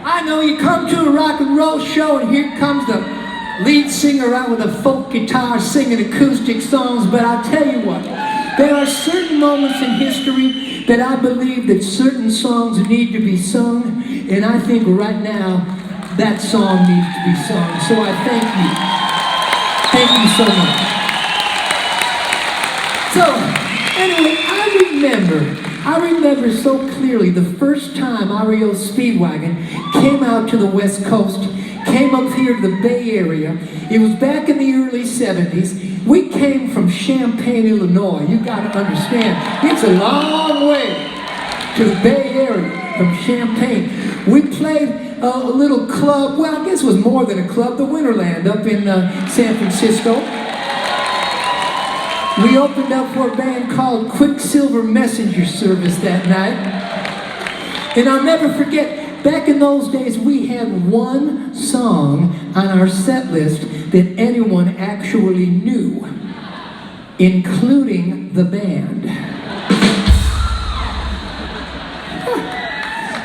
I know you come to a rock and roll show and here comes the lead singer out with a folk guitar singing acoustic songs, but I'll tell you what, there are certain moments in history that I believe that certain songs need to be sung, and I think right now that song needs to be sung. So I thank you. Thank you so much. So, anyway, I remember so clearly the first time REO Speedwagon came out to the West Coast, came up here to the Bay Area. It was back in the early 70s. We came from Champaign, Illinois. You gotta understand, it's a long way to the Bay Area from Champaign. We played a little club, well, I guess it was more than a club, the Winterland up in San Francisco. We opened up for a band called Quicksilver Messenger Service that night. And I'll never forget, back in those days, we had one song on our set list that anyone actually knew, including the band.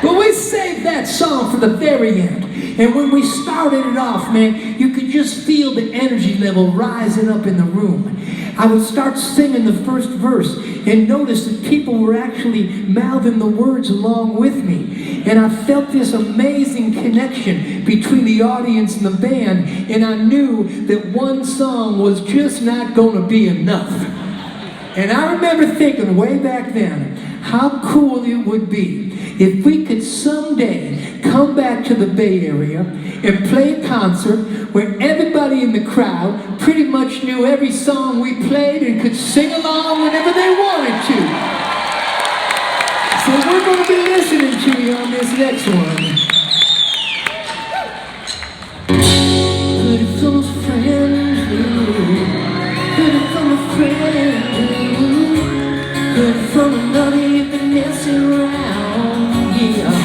But we saved that song for the very end. And when we started it off, man, you could just feel the energy level rising up in the room. I would start singing the first verse and notice that people were actually mouthing the words along with me. And I felt this amazing connection between the audience and the band, and I knew that one song was just not going to be enough. And I remember thinking way back then, how cool it would be if we could someday come back to the Bay Area and play a concert where everybody in the crowd pretty much knew every song we played and could sing along whenever they wanted to. So we're going to be listening to you on this next one. Put it from a friend, put it from a friend, put it from another you've been messing around, yeah.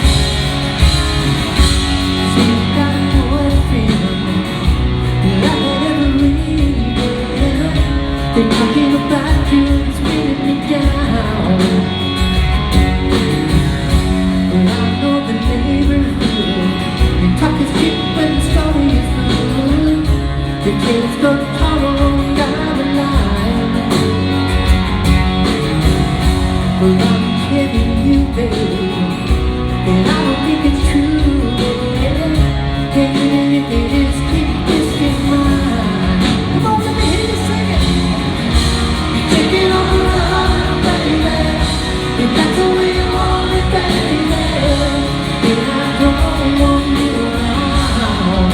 They're talking about you, it's bringing me down. Well, I know the neighborhood, they talk is cheap when the story is good. The kids go tumbling down the line. Well, I'm telling you, baby, and I don't think it's true, yeah. And if it is, keep this in mind. Come on, let me hear you sing it. Taking on the run, baby. If that's the way you want it, baby, then I don't want you around.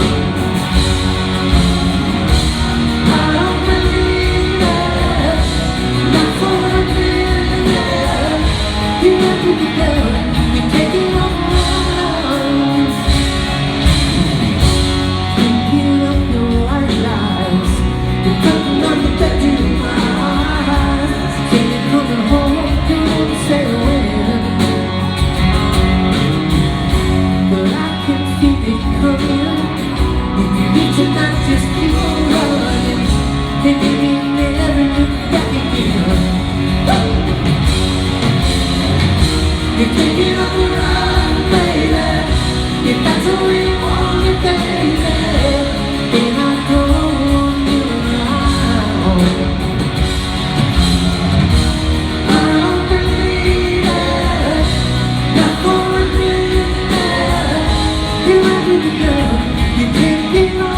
I don't believe that, not for a minute. You have to be done, you're taking on the run. Thinking of your white lies, you're cutting on the bedroom eyes. Coming home, you won't say when, but I can feel it coming. If you need to not just keep on running, then maybe never look back again. You're taking on the run, baby. If that's the way you want it, baby, then I don't want you around. You can't get on.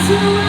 passing away.